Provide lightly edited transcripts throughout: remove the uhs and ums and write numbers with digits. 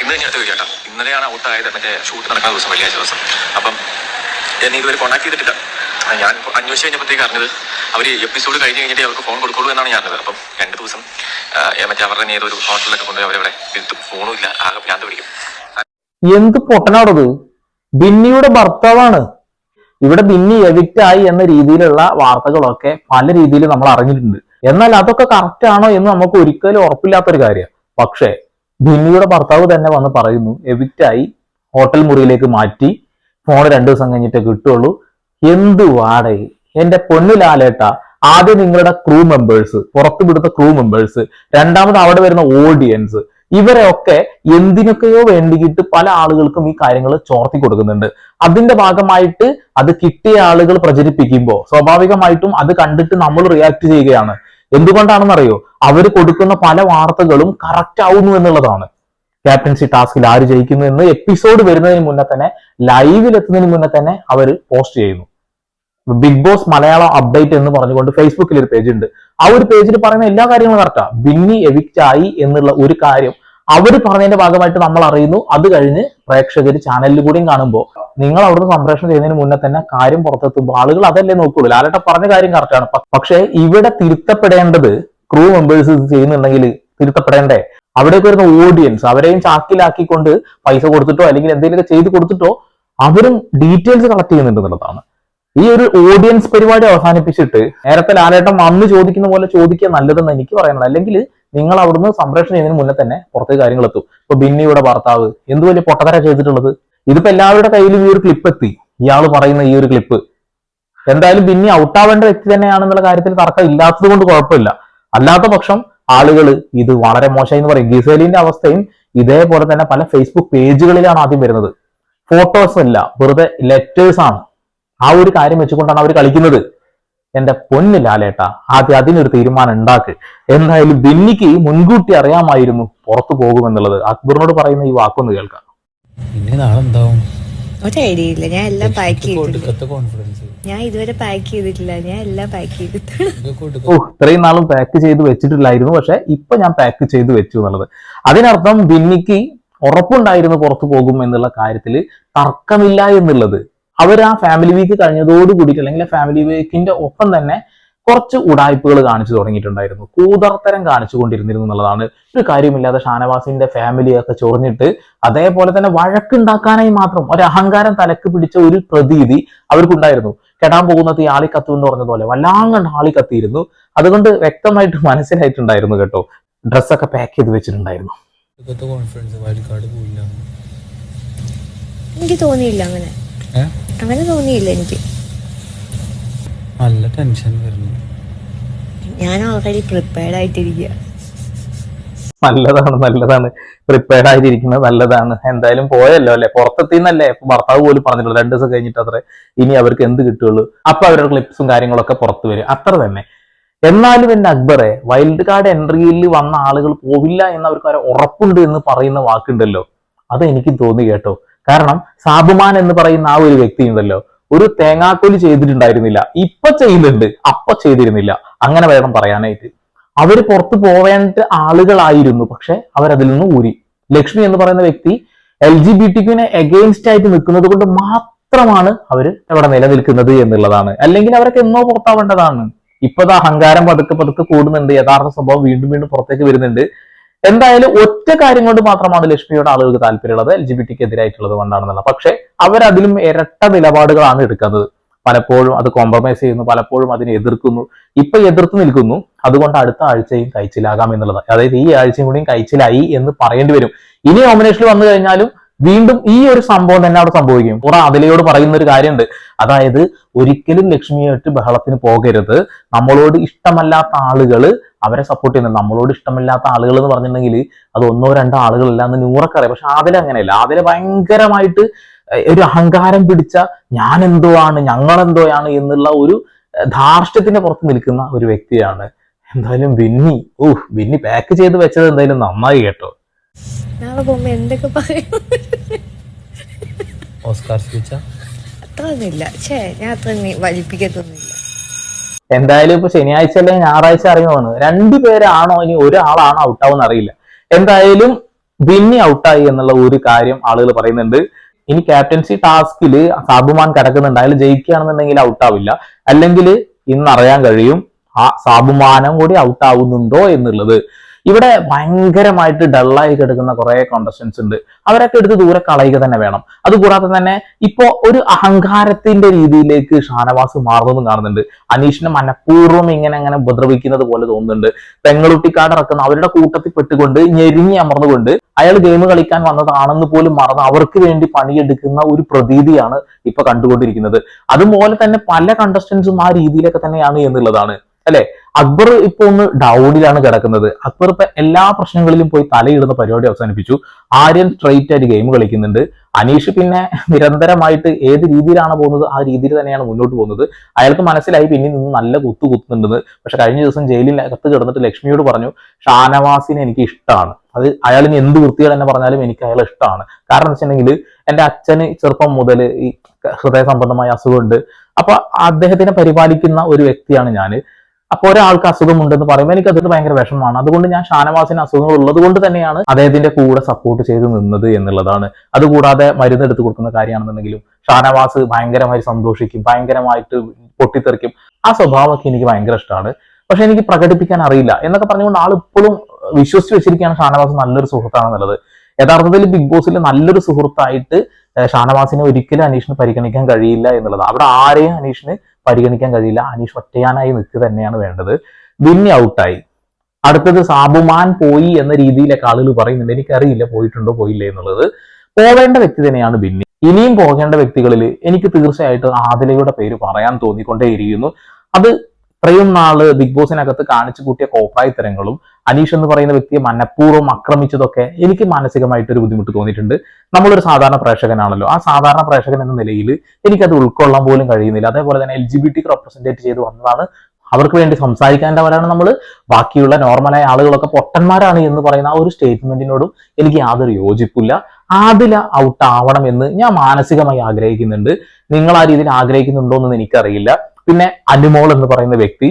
ഇന്ന് ഞാൻ അടുത്ത് ചോദിക്കാം. ഇന്നലെയാണ് ഔട്ടായത്, മറ്റേ ഷൂട്ട് നടക്കുന്ന ദിവസം, വെള്ളിയാഴ്ച ദിവസം. അപ്പം ഞാൻ ഇതുവരെ കോൺടാക്ട് ചെയ്തിട്ടില്ല. ഞാൻ അന്വേഷിച്ച് കഴിഞ്ഞപ്പോഴത്തേക്ക് അറിഞ്ഞത് അവർ എപ്പിസോഡ് കഴിഞ്ഞിട്ട് അവർക്ക് ഫോൺ കൊടുക്കുള്ളൂ എന്നാണ് ഞാൻ അറിഞ്ഞത്. അപ്പം 2 ദിവസം മറ്റേ അവരുടെ തന്നെ ഏതൊരു ഹോട്ടലിലൊക്കെ കൊണ്ടുപോയി അവരവിടെ ഫോണും ഇല്ല, ആകെ ഭ്രാന്ത് പിടിക്കും. എന്ത് പൊട്ടനാടത്? ബിന്നിയുടെ ഭർത്താവാണ്. ഇവിടെ ബിന്നി എവിക്റ്റ് ആയി എന്ന രീതിയിലുള്ള വാർത്തകളൊക്കെ പല രീതിയിൽ നമ്മൾ അറിഞ്ഞിട്ടുണ്ട്. എന്നാൽ അതൊക്കെ കറക്റ്റ് ആണോ എന്ന് നമുക്ക് ഒരിക്കലും ഉറപ്പില്ലാത്തൊരു കാര്യമാണ്. പക്ഷേ ബിന്നിയുടെ ഭർത്താവ് തന്നെ വന്ന് പറയുന്നു എവിക്റ്റ് ആയി, ഹോട്ടൽ മുറിയിലേക്ക് മാറ്റി, ഫോൺ 2 ദിവസം കഴിഞ്ഞിട്ടേ കിട്ടുള്ളൂ. എന്ത് വാടേ എന്റെ പൊന്നു ലാലേട്ട. ആദ്യം നിങ്ങളുടെ ക്രൂ മെമ്പേഴ്സ്, പുറത്തു വിടുന്ന ക്രൂ മെമ്പേഴ്സ്, രണ്ടാമത് അവിടെ വരുന്ന ഓഡിയൻസ്, ഇവരെയൊക്കെ എന്തിനൊക്കെയോ വേണ്ടിയിട്ട് പല ആളുകൾക്കും ഈ കാര്യങ്ങൾ ചോർത്തി കൊടുക്കുന്നുണ്ട്. അതിന്റെ ഭാഗമായിട്ട് അത് കിട്ടിയ ആളുകൾ പ്രചരിപ്പിക്കുമ്പോൾ സ്വാഭാവികമായിട്ടും അത് കണ്ടിട്ട് നമ്മൾ റിയാക്ട് ചെയ്യുകയാണ്. എന്തുകൊണ്ടാണെന്നറിയോ? അവർ കൊടുക്കുന്ന പല വാർത്തകളും കറക്റ്റ് ആവുന്നു എന്നുള്ളതാണ്. ക്യാപ്റ്റൻസി ടാസ്കിൽ ആര് ജയിക്കുന്നു എന്ന് എപ്പിസോഡ് വരുന്നതിന് മുന്നേ തന്നെ, ലൈവിൽ എത്തുന്നതിന് മുന്നേ തന്നെ അവർ പോസ്റ്റ് ചെയ്യുന്നു. ബിഗ് ബോസ് മലയാളം അപ്ഡേറ്റ് എന്ന് പറഞ്ഞുകൊണ്ട് ഫേസ്ബുക്കിൽ ഒരു പേജ് ഉണ്ട്. ആ ഒരു പേജിൽ പറയുന്ന എല്ലാ കാര്യങ്ങളും കറക്റ്റാ. ബിന്നി എവിക്റ്റ് ആയി എന്നുള്ള ഒരു കാര്യം അവർ പറഞ്ഞതിന്റെ ഭാഗമായിട്ട് നമ്മൾ അറിയുന്നു. അത് കഴിഞ്ഞ് പ്രേക്ഷകർ ചാനലിൽ കൂടിയും കാണുമ്പോൾ, നിങ്ങൾ അവിടുന്ന് സംപ്രേഷണം ചെയ്യുന്നതിന് മുന്നേ തന്നെ കാര്യം പുറത്തെത്തുമ്പോൾ ആളുകൾ അതല്ലേ നോക്കുള്ളൂ. ലാലേട്ട പറഞ്ഞ കാര്യം കറക്റ്റാണ്. പക്ഷേ ഇവിടെ തിരുത്തപ്പെടേണ്ടത് ക്രൂ മെമ്പേഴ്സ് ചെയ്യുന്നുണ്ടെങ്കിൽ തിരുത്തപ്പെടേണ്ടേ അവിടേക്ക് വരുന്ന ഓഡിയൻസ്, അവരെയും ചാക്കിലാക്കിക്കൊണ്ട് പൈസ കൊടുത്തിട്ടോ അല്ലെങ്കിൽ എന്തെങ്കിലുമൊക്കെ ചെയ്ത് കൊടുത്തിട്ടോ അവരും ഡീറ്റെയിൽസ് കളക്ട് ചെയ്യുന്നുണ്ട് എന്നുള്ളതാണ്. ഈ ഒരു ഓഡിയൻസ് പരിപാടി അവസാനിപ്പിച്ചിട്ട് നേരത്തെ ലാലേട്ടൻ വന്ന് ചോദിക്കുന്ന പോലെ ചോദിക്കുക നല്ലതെന്ന് എനിക്ക് പറയുന്നത്. അല്ലെങ്കിൽ നിങ്ങൾ അവിടുന്ന് സംപ്രേഷണം ചെയ്യുന്നതിന് മുന്നേ തന്നെ പുറത്തേക്ക് കാര്യങ്ങൾ എത്തും. ഇപ്പൊ ബിന്നിയുടെ ഭർത്താവ് എന്ത് വലിയ പൊട്ടത്തര ചെയ്തിട്ടുള്ളത്. ഇതിപ്പോ എല്ലാവരുടെ കയ്യിലും ഈ ഒരു ക്ലിപ്പ് എത്തി, ഇയാൾ പറയുന്ന ഈ ഒരു ക്ലിപ്പ്. എന്തായാലും ബിന്നി ഔട്ടാവേണ്ട വ്യക്തി തന്നെയാണെന്നുള്ള കാര്യത്തിൽ തർക്കം ഇല്ലാത്തത് കൊണ്ട് കുഴപ്പമില്ല. അല്ലാത്ത പക്ഷം ആളുകൾ ഇത് വളരെ മോശമായി എന്ന് പറയും. ഗിസേലിന്റെ അവസ്ഥയും ഇതേപോലെ തന്നെ പല ഫേസ്ബുക്ക് പേജുകളിലാണ് ആദ്യം വരുന്നത്. ഫോട്ടോസ് അല്ല, വെറുതെ ലെറ്റേഴ്സ് ആണ്. ആ ഒരു കാര്യം വെച്ചുകൊണ്ടാണ് അവർ കളിക്കുന്നത്. എന്റെ പൊന്ന് ലാലേട്ട, ആദ്യം അതിനൊരു തീരുമാനം ഉണ്ടാക്ക്. എന്തായാലും ബിന്നിക്ക് മുൻകൂട്ടി അറിയാമായിരുന്നു പുറത്തു പോകുമെന്നുള്ളത്. അക്ബറിനോട് പറയുന്ന ഈ വാക്കൊന്ന് കേൾക്കാം. ഒരു ഐഡിയ ഇല്ല. ഞാൻ എല്ലാം പാക്ക് ചെയ്തിട്ടില്ല. ഞാൻ ഇതുവരെ പാക്ക് ചെയ്തിട്ടില്ല. ഞാൻ എല്ലാം പാക്ക് ചെയ്തിട്ടുണ്ട്. ഇത്രയും നാളും പാക്ക് ചെയ്ത് വെച്ചിട്ടില്ലായിരുന്നു, പക്ഷെ ഇപ്പൊ ഞാൻ പാക്ക് ചെയ്ത് വെച്ചു എന്നുള്ളത്. അതിനർത്ഥം ബിന്നിക്ക് ഉറപ്പുണ്ടായിരുന്നു പുറത്തു പോകും എന്നുള്ള കാര്യത്തിൽ തർക്കമില്ല എന്നുള്ളത്. അവർ ആ ഫാമിലി വീക്ക് കഴിഞ്ഞതോട് കൂടിയിട്ട്, അല്ലെങ്കിൽ ഫാമിലി വീക്കിന്റെ ഒപ്പം തന്നെ കുറച്ച് ഉടായ്പകൾ കാണിച്ചു തുടങ്ങിയിട്ടുണ്ടായിരുന്നു. കൂതർത്തരം കാണിച്ചുകൊണ്ടിരുന്നിരുന്നു എന്നുള്ളതാണ്. ഒരു കാര്യമില്ലാതെ ഷാനവാസിന്റെ ഫാമിലിയൊക്കെ ചൊറിഞ്ഞിട്ട് അതേപോലെ തന്നെ വഴക്കുണ്ടാക്കാനായി മാത്രം ഒരു അഹങ്കാരം തലക്ക് പിടിച്ച ഒരു പ്രതീതി അവർക്കുണ്ടായിരുന്നു. കെടാൻ പോകുന്നത് ഈ ആളിക്കത്തു എന്ന് പറഞ്ഞതുപോലെ വല്ലാങ്കണ്ട് ആളിക്കത്തിയിരുന്നു. അതുകൊണ്ട് വ്യക്തമായിട്ട് മനസ്സിലായിട്ടുണ്ടായിരുന്നു കേട്ടോ. ഡ്രസ്സൊക്കെ പാക്ക് ചെയ്ത് വെച്ചിട്ടുണ്ടായിരുന്നു. എനിക്ക് തോന്നിയില്ല അങ്ങനെ തോന്നിയില്ല എനിക്ക്. നല്ല ടെൻഷൻ വരുന്നു. ഞാൻ ഓൾറെഡി പ്രിപ്പയർഡ് ആയിട്ടിരിക്കുക. നല്ലതാണ് പ്രിപ്പയർഡ് ആയിട്ടിരിക്കുന്നത് നല്ലതാണ്. എന്തായാലും പോയല്ലോ അല്ലെ, പുറത്തെത്തിന്നല്ലേ ഭർത്താവ് പോലും പറഞ്ഞിട്ടുള്ളൂ. 2 ദിവസം കഴിഞ്ഞിട്ട് അത്ര ഇനി അവർക്ക് എന്ത് കിട്ടുള്ളൂ. അപ്പൊ അവരുടെ ക്ലിപ്സും കാര്യങ്ങളൊക്കെ പുറത്തു വരും, അത്ര തന്നെ. എന്നാലും എന്റെ അക്ബറെ, വൈൽഡ് കാർഡ് എൻട്രിയിൽ വന്ന ആളുകൾ പോവില്ല എന്ന് അവർക്ക് ഉറപ്പുണ്ട് എന്ന് പറയുന്ന വാക്കുണ്ടല്ലോ, അത് എനിക്കും തോന്നി കേട്ടോ. കാരണം സാബുമാൻ എന്ന് പറയുന്ന ആ ഒരു വ്യക്തി ഉണ്ടല്ലോ, ഒരു തേങ്ങാക്കൊലി ചെയ്തിട്ടുണ്ടായിരുന്നില്ല, ഇപ്പൊ ചെയ്യുന്നുണ്ട്, അപ്പൊ ചെയ്തിരുന്നില്ല, അങ്ങനെ വേണം പറയാനായിട്ട്. അവര് പുറത്തു പോവേണ്ട ആളുകളായിരുന്നു, പക്ഷെ അവരതിൽ നിന്ന് ഊരി. ലക്ഷ്മി എന്ന് പറയുന്ന വ്യക്തി LGBTQ എഗെയിൻസ്റ്റ് ആയിട്ട് നിൽക്കുന്നത് കൊണ്ട് മാത്രമാണ് അവര് അവിടെ നിലനിൽക്കുന്നത് എന്നുള്ളതാണ്. അല്ലെങ്കിൽ അവരൊക്കെ എന്നോ പുറത്താവേണ്ടതാണ്. ഇപ്പത് അഹങ്കാരം പതുക്കെ കൂടുന്നുണ്ട്. യഥാർത്ഥ സ്വഭാവം വീണ്ടും പുറത്തേക്ക് വരുന്നുണ്ട്. എന്തായാലും ഒറ്റ കാര്യം കൊണ്ട് മാത്രമാണ് ലക്ഷ്മിയുടെ ആളുകൾക്ക് താല്പര്യമുള്ളത്, LGBTക്ക് എതിരായിട്ടുള്ളത് കൊണ്ടാണെന്നുള്ള. പക്ഷെ അവരതിലും ഇരട്ട നിലപാടുകളാണ് എടുക്കുന്നത്. പലപ്പോഴും അത് കോംപ്രമൈസ് ചെയ്യുന്നു, പലപ്പോഴും അതിനെ എതിർക്കുന്നു. ഇപ്പൊ എതിർത്ത് നിൽക്കുന്നു. അതുകൊണ്ട് അടുത്ത ആഴ്ചയും കഴിച്ചിലാകാം എന്നുള്ളത്. അതായത് ഈ ആഴ്ചയും കൂടിയും കഴിച്ചിലായി എന്ന് പറയേണ്ടി വരും. ഇനി നോമിനേഷനിൽ വന്നു കഴിഞ്ഞാലും വീണ്ടും ഈ ഒരു സംഭവം തന്നെ അവിടെ സംഭവിക്കും. അതിലയോട് പറയുന്ന ഒരു കാര്യമുണ്ട്. അതായത് ഒരിക്കലും ലക്ഷ്മിയായിട്ട് ബഹളത്തിന് പോകരുത്. നമ്മളോട് ഇഷ്ടമല്ലാത്ത ആളുകൾ അവരെ സപ്പോർട്ട് ചെയ്യുന്നത്. നമ്മളോട് ഇഷ്ടമില്ലാത്ത ആളുകൾ എന്ന് പറഞ്ഞിട്ടുണ്ടെങ്കിൽ അത് 1-2 ആളുകളല്ല എന്ന് 100 അറിയാം. പക്ഷെ അതിൽ അങ്ങനെയല്ല. അതിൽ ഭയങ്കരമായിട്ട് ഒരു അഹങ്കാരം പിടിച്ച ഞാൻ എന്തോ ആണ്, ഞങ്ങളെന്തോ ആണ് എന്നുള്ള ഒരു ധാർഷ്ട്യത്തിന്റെ പുറത്ത് നിൽക്കുന്ന ഒരു വ്യക്തിയാണ്. എന്തായാലും ബിന്നി പാക്ക് ചെയ്ത് വെച്ചത് എന്തായാലും നന്നായി കേട്ടോ. നാളെ പോകുമ്പോ എന്തൊക്കെ പറയും അത്രയൊന്നുമില്ല. ഞാൻ അത്ര വലിപ്പിക്കത്തൊന്നുമില്ല. എന്തായാലും ഇപ്പൊ ശനിയാഴ്ച അല്ലെങ്കിൽ ഞായറാഴ്ച അറിയുന്നതാണ്. 2 പേരാണോ ഇനി ഒരാളാണോ ഔട്ടാവെന്ന് അറിയില്ല. എന്തായാലും ബിന്നി ഔട്ടായി എന്നുള്ള ഒരു കാര്യം ആളുകൾ പറയുന്നുണ്ട്. ഇനി ക്യാപ്റ്റൻസി ടാസ്കില് സാബുമാൻ കിടക്കുന്നുണ്ട്, അയാൾ ജയിക്കുകയാണെന്നുണ്ടെങ്കിൽ ഔട്ടാവില്ല, അല്ലെങ്കിൽ ഇന്ന് അറിയാൻ കഴിയും ആ സാബുമാനം കൂടി ഔട്ടാവുന്നുണ്ടോ എന്നുള്ളത്. ഇവിടെ ഭയങ്കരമായിട്ട് ഡള്ളായി കിടക്കുന്ന കുറെ കോണ്ടസ്റ്റൻസ് ഉണ്ട്, അവരൊക്കെ എടുത്ത് ദൂരെ കളയുക തന്നെ വേണം. അതുകൂടാതെ തന്നെ ഇപ്പോ ഒരു അഹങ്കാരത്തിന്റെ രീതിയിലേക്ക് ഷാനവാസ് മാറുന്നതും കാണുന്നുണ്ട്. അനീഷിനെ മനഃപൂർവ്വം ഇങ്ങനെ ഉപദ്രവിക്കുന്നത് പോലെ തോന്നുന്നുണ്ട്. പെങ്ങളുട്ടിക്കാട് ഇറക്കുന്ന അവരുടെ കൂട്ടത്തിൽ പെട്ടുകൊണ്ട് ഞെരിഞ്ഞി അമർന്നുകൊണ്ട് അയാൾ ഗെയിം കളിക്കാൻ വന്നതാണെന്ന് പോലും മറന്ന് അവർക്ക് വേണ്ടി പണിയെടുക്കുന്ന ഒരു പ്രതീതിയാണ് ഇപ്പൊ കണ്ടുകൊണ്ടിരിക്കുന്നത്. അതുപോലെ തന്നെ പല കണ്ടസ്റ്റൻസും ആ രീതിയിലൊക്കെ തന്നെയാണ് എന്നുള്ളതാണ് അല്ലെ. അക്ബർ ഇപ്പൊ ഒന്ന് ഡൗണിലാണ് കിടക്കുന്നത്. അക്ബർ ഇപ്പൊ എല്ലാ പ്രശ്നങ്ങളിലും പോയി തലയിടുന്ന പരിപാടി അവസാനിപ്പിച്ചു. ആര്യൻ സ്ട്രെയിറ്റ് ആയിട്ട് ഗെയിം കളിക്കുന്നുണ്ട്. അനീഷ് പിന്നെ നിരന്തരമായിട്ട് ഏത് രീതിയിലാണ് പോകുന്നത് ആ രീതിയിൽ തന്നെയാണ് മുന്നോട്ട് പോകുന്നത്. അയാൾക്ക് മനസ്സിലായി പിന്നിൽ നിന്ന് നല്ല കുത്തുന്നുണ്ടെന്ന്. പക്ഷെ കഴിഞ്ഞ ദിവസം ജയിലിനകത്ത് കിടന്നിട്ട് ലക്ഷ്മിയോട് പറഞ്ഞു, ഷാനവാസിനെ എനിക്ക് ഇഷ്ടമാണ്, അത് അയാൾ ഇനി എന്ത് വൃത്തികൾ തന്നെ പറഞ്ഞാലും എനിക്ക് അയാളെ ഇഷ്ടമാണ്. കാരണം എന്താ വെച്ചിട്ടുണ്ടെങ്കിൽ എന്റെ അച്ഛന് ചെറുപ്പം മുതൽ ഈ ഹൃദയ സംബന്ധമായ അസുഖമുണ്ട്. അപ്പൊ അദ്ദേഹത്തിനെ പരിപാലിക്കുന്ന ഒരു വ്യക്തിയാണ് ഞാൻ. അപ്പൊ ഒരാൾക്ക് അസുഖമുണ്ടെന്ന് പറയുമ്പോൾ എനിക്ക് അതിന് ഭയങ്കര വിഷമമാണ്. അതുകൊണ്ട് ഞാൻ ഷാനവാസിന് അസുഖങ്ങൾ ഉള്ളത് കൊണ്ട് തന്നെയാണ് അദ്ദേഹത്തിന്റെ കൂടെ സപ്പോർട്ട് ചെയ്ത് നിന്നത് എന്നുള്ളതാണ്. അതുകൂടാതെ മരുന്ന് എടുത്ത് കൊടുക്കുന്ന കാര്യമാണെന്നുണ്ടെങ്കിലും ഷാനവാസ് ഭയങ്കരമായി സന്തോഷിക്കും, ഭയങ്കരമായിട്ട് പൊട്ടിത്തെറിക്കും. ആ സ്വഭാവമൊക്കെ എനിക്ക് ഭയങ്കര ഇഷ്ടമാണ്. പക്ഷെ എനിക്ക് പ്രകടിപ്പിക്കാൻ അറിയില്ല എന്നൊക്കെ പറഞ്ഞുകൊണ്ട് ആൾ ഇപ്പോഴും വിശ്വസിച്ച് വെച്ചിരിക്കുകയാണ് ഷാനവാസ് നല്ലൊരു സുഹൃത്താണെന്നുള്ളത്. യഥാർത്ഥത്തിൽ ബിഗ് ബോസിൽ നല്ലൊരു സുഹൃത്തായിട്ട് ഷാനവാസിനെ ഒരിക്കലും അനീഷിന് പരിഗണിക്കാൻ കഴിയില്ല എന്നുള്ളത്. അവിടെ ആരെയും അനീഷിന് പരിഗണിക്കാൻ കഴിയില്ല. അനീഷ് ഒറ്റയാനായി നിൽക്കുക തന്നെയാണ് വേണ്ടത്. ബിന്നി ഔട്ടായി. അടുത്തത് സാബുമാൻ പോയി എന്ന രീതിയിലൊക്കെ ആളുകൾ പറയുന്നുണ്ട്. എനിക്കറിയില്ല പോയിട്ടുണ്ടോ പോയില്ലേ എന്നുള്ളത്. പോവേണ്ട വ്യക്തി തന്നെയാണ് ബിന്നി. ഇനിയും പോകേണ്ട വ്യക്തികളിൽ എനിക്ക് തീർച്ചയായിട്ടും ആദിലയുടെ പേര് പറയാൻ തോന്നിക്കൊണ്ടേയിരിക്കുന്നു. അത് ഇത്രയും നാള് ബിഗ് ബോസിനകത്ത് കാണിച്ചു കൂട്ടിയ കോപ്രായിത്തരങ്ങളും അനീഷ് എന്ന് പറയുന്ന വ്യക്തിയെ മനഃപൂർവ്വം ആക്രമിച്ചതൊക്കെ എനിക്ക് മാനസികമായിട്ട് ഒരു ബുദ്ധിമുട്ട് തോന്നിയിട്ടുണ്ട്. നമ്മളൊരു സാധാരണ പ്രേക്ഷകനാണല്ലോ, ആ സാധാരണ പ്രേക്ഷകൻ എന്ന നിലയിൽ എനിക്കത് ഉൾക്കൊള്ളാൻ പോലും കഴിയുന്നില്ല. അതേപോലെ തന്നെ LGBT റെപ്രസെന്റേറ്റ് ചെയ്ത് വന്നതാണ്, അവർക്ക് വേണ്ടി സംസാരിക്കേണ്ടവരാണ് നമ്മൾ, ബാക്കിയുള്ള നോർമലായ ആളുകളൊക്കെ പൊട്ടന്മാരാണ് എന്ന് പറയുന്ന ആ ഒരു സ്റ്റേറ്റ്മെന്റിനോടും എനിക്ക് യാതൊരു യോജിപ്പില്ല. ആദില ഔട്ട് ആവണം എന്ന് ഞാൻ മാനസികമായി ആഗ്രഹിക്കുന്നുണ്ട്. നിങ്ങൾ ആ രീതിയിൽ ആഗ്രഹിക്കുന്നുണ്ടോ എന്ന് എനിക്കറിയില്ല. പിന്നെ അനുമോൾ എന്ന് പറയുന്ന വ്യക്തി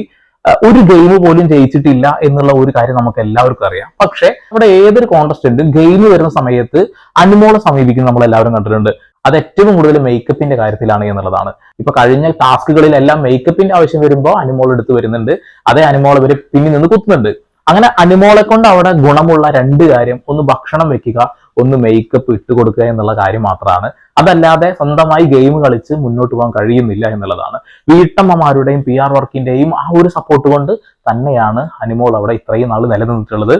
ഒരു ഗെയിം പോലും ജയിച്ചിട്ടില്ല എന്നുള്ള ഒരു കാര്യം നമുക്ക് എല്ലാവർക്കും അറിയാം. പക്ഷെ അവിടെ ഏതൊരു കോണ്ടസ്റ്റന്റും ഗെയിം വരുന്ന സമയത്ത് അനുമോളെ സമീപിക്കുന്നത് നമ്മൾ എല്ലാവരും കണ്ടിട്ടുണ്ട്. അത് ഏറ്റവും കൂടുതൽ മേക്കപ്പിന്റെ കാര്യത്തിലാണ് എന്നുള്ളതാണ്. ഇപ്പൊ കഴിഞ്ഞ ടാസ്കുകളിലെല്ലാം മേക്കപ്പിന്റെ ആവശ്യം വരുമ്പോൾ അനുമോൾ എടുത്ത് വരുന്നുണ്ട്. അതേ അനുമോൾ ഇവര് പിന്നിൽ നിന്ന് കുത്തുന്നുണ്ട്. അങ്ങനെ അനുമോളെ കൊണ്ട് അവിടെ ഗുണമുള്ള രണ്ട് കാര്യം, ഒന്ന് ഭക്ഷണം വെക്കുക, ഒന്ന് മേക്കപ്പ് ഇട്ട് കൊടുക്കുക എന്നുള്ള കാര്യം മാത്രമാണ്. അതല്ലാതെ സ്വന്തമായി ഗെയിം കളിച്ച് മുന്നോട്ട് പോകാൻ കഴിയുന്നില്ല എന്നുള്ളതാണ്. വീട്ടമ്മമാരുടെയും PR വർക്കിന്റെയും ആ ഒരു സപ്പോർട്ട് കൊണ്ട് തന്നെയാണ് അനുമോൾ അവിടെ ഇത്രയും നാൾ നിലനിന്നിട്ടുള്ളത്.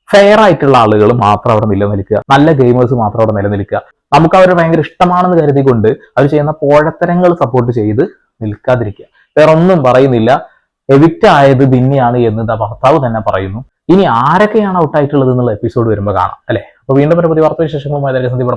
ഫെയർ ആയിട്ടുള്ള ആളുകൾ മാത്രം അവിടെ നിലനിൽക്കുക, നല്ല ഗെയിമേഴ്സ് മാത്രം അവിടെ നിലനിൽക്കുക. നമുക്ക് അവരെ ഭയങ്കര ഇഷ്ടമാണെന്ന് കരുതിക്കൊണ്ട് അവർ ചെയ്യുന്ന പോഴത്തരങ്ങൾ സപ്പോർട്ട് ചെയ്ത് നിൽക്കാതിരിക്കുക. വേറെ ഒന്നും പറയുന്നില്ല. എവിക്റ്റ് ആയത് ബിന്നിയാണ് എന്ന് ഭർത്താവ് തന്നെ പറയുന്നു. ഇനി ആരൊക്കെയാണ് ഔട്ടായിട്ടുള്ളത് എന്നുള്ള എപ്പിസോഡ് വരുമ്പോൾ കാണാം അല്ലെ. അപ്പൊ വീണ്ടും ഒരു പുതിയ വാർത്താ വിശേഷങ്ങളുമായി സന്ദീപ്.